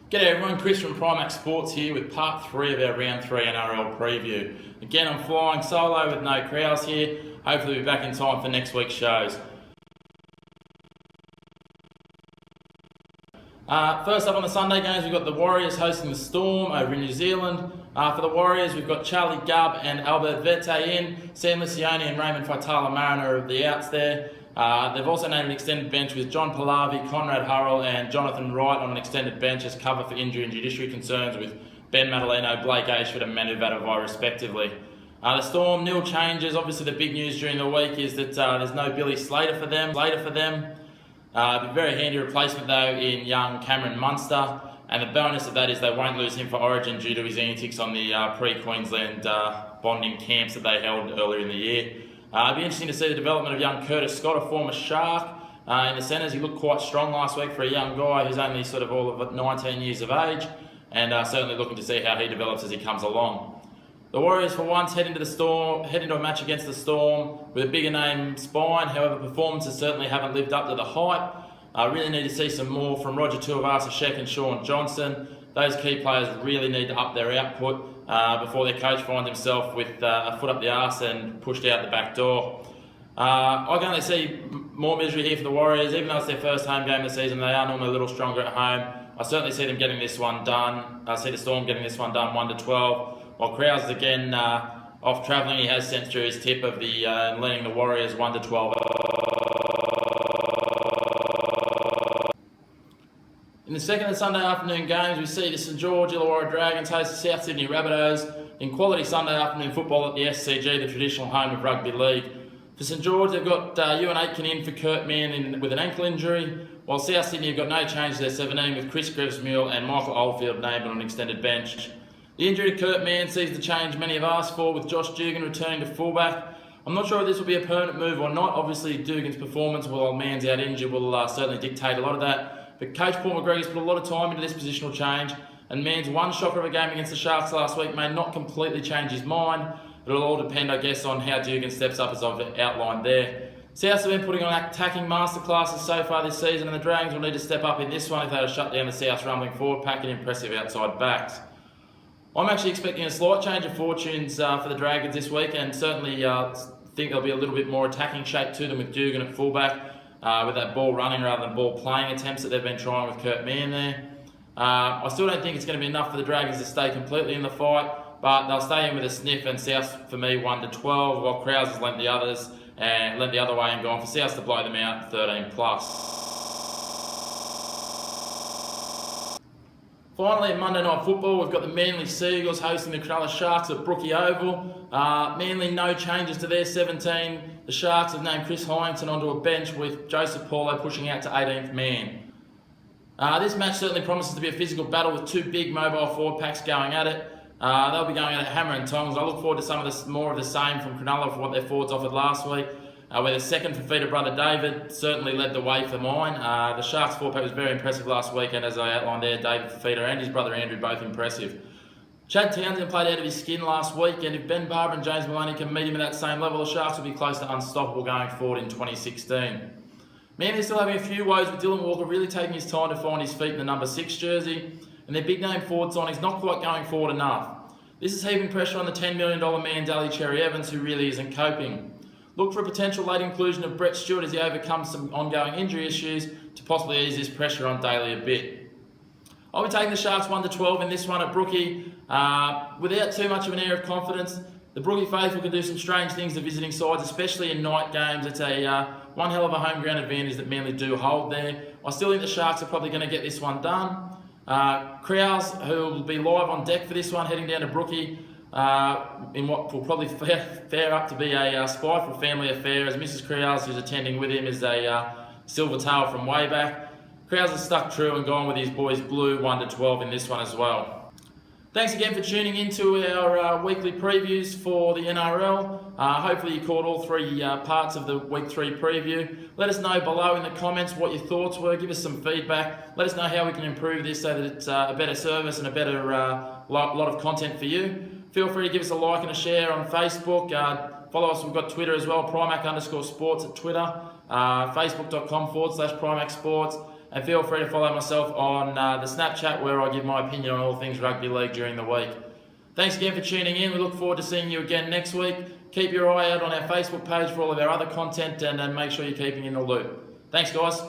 G'day everyone, Chris from Primac Sports here with part 3 of our Round 3 NRL preview. Again, I'm flying solo with no crowds here. Hopefully we'll be back in time for next week's shows. First up on the Sunday games, we've got the Warriors hosting the Storm over in New Zealand. For the Warriors, we've got Charlie Gubb and Albert Vete in, Sam Licioni and Raymond Faitala Mariner of the outs there. They've also named an extended bench with John Pallavi, Conrad Hurrell and Jonathan Wright on an extended bench as cover for injury and judiciary concerns with Ben Madaleno, Blake Ashford and Manu Vatuvai respectively. The Storm, nil changes. Obviously the big news during the week is that there's no Billy Slater for them. A very handy replacement though in young Cameron Munster, and the bonus of that is they won't lose him for Origin due to his antics on the pre-Queensland bonding camps that they held earlier in the year. It'll be interesting to see the development of young Curtis Scott, a former Shark. In the centres, he looked quite strong last week for a young guy who's only sort of all of 19 years of age, and certainly looking to see how he develops as he comes along. The Warriors, for once, head into a match against the Storm with a bigger name spine. However, performances certainly haven't lived up to the hype. Really need to see some more from Roger Tuivasa-Sheck and Sean Johnson. Those key players really need to up their output before their coach finds himself with a foot up the arse and pushed out the back door. I can only see more misery here for the Warriors. Even though it's their first home game of the season, they are normally a little stronger at home. I certainly see them getting this one done. I see the Storm getting this one done 1-12. While Krause is again off travelling, he has sent through his tip of the leading the Warriors 1-12. In the second and Sunday afternoon games, we see the St George Illawarra Dragons host the South Sydney Rabbitohs in quality Sunday afternoon football at the SCG, the traditional home of rugby league. For St George, they've got Ewan Aitken in for Kurt Mann with an ankle injury, while South Sydney have got no change to their 17 with Chris Grevesmuir and Michael Oldfield named on an extended bench. The injury to Kurt Mann sees the change many have asked for, with Josh Dugan returning to fullback. I'm not sure if this will be a permanent move or not. Obviously, Dugan's performance while Mann's out injured will certainly dictate a lot of that. But Coach Paul McGregor's put a lot of time into this positional change, and Mann's one shocker of a game against the Sharks last week may not completely change his mind. It'll all depend, I guess, on how Dugan steps up, as I've outlined there. Souths have been putting on attacking masterclasses so far this season, and the Dragons will need to step up in this one if they are to shut down the Souths rumbling forward pack and impressive outside backs. I'm actually expecting a slight change of fortunes for the Dragons this week, and certainly think there'll be a little bit more attacking shape to them with Dugan at fullback, with that ball running rather than ball playing attempts that they've been trying with Kurt Mann there. I still don't think it's going to be enough for the Dragons to stay completely in the fight, but they'll stay in with a sniff, and South for me 1-12, while Krause has lent the others and lent the other way and gone for South to blow them out 13+. Finally, Monday Night Football, we've got the Manly Seagulls hosting the Cronulla Sharks at Brookie Oval. Manly, no changes to their 17. The Sharks have named Chris Hyington onto a bench with Joseph Paulo pushing out to 18th man. This match certainly promises to be a physical battle with two big mobile forward packs going at it. They'll be going at it hammer and tongs. I look forward to some of more of the same from Cronulla for what their forwards offered last week. Where the second Fafita brother David certainly led the way for mine. The Sharks forward pack was very impressive last weekend, as I outlined there. David Fafita and his brother Andrew both impressive. Chad Townsend played out of his skin last week, and if Ben Barber and James Maloney can meet him at that same level, the Sharks will be close to unstoppable going forward in 2016. Manly still having a few woes with Dylan Walker really taking his time to find his feet in the number 6 jersey, and their big name forward signing's not quite going forward enough. This is heaping pressure on the $10 million man Daly Cherry Evans, who really isn't coping. Look for a potential late inclusion of Brett Stewart as he overcomes some ongoing injury issues to possibly ease this pressure on Daly a bit. I'll be taking the Sharks 1-12 in this one at Brookie. Without too much of an air of confidence, the Brookie faithful can do some strange things to visiting sides, especially in night games. It's one hell of a home ground advantage that Manly do hold there. I still think the Sharks are probably going to get this one done. Krause, who will be live on deck for this one, heading down to Brookie, in what will probably fare up to be a spiteful family affair, as Mrs. Krause, who's attending with him, is a silver tail from way back. Krause has stuck true and gone with his boys blue 1-12 in this one as well. Thanks again for tuning into our weekly previews for the NRL. Hopefully you caught all three parts of the Week 3 preview. Let us know below in the comments what your thoughts were. Give us some feedback. Let us know how we can improve this so that it's a better service and a better lot of content for you. Feel free to give us a like and a share on Facebook. Follow us, we've got Twitter as well, Primac_sports at Twitter. Facebook.com/Primac Sports. and feel free to follow myself on the Snapchat where I give my opinion on all things rugby league during the week. Thanks again for tuning in. We look forward to seeing you again next week. Keep your eye out on our Facebook page for all of our other content and make sure you're keeping in the loop. Thanks guys.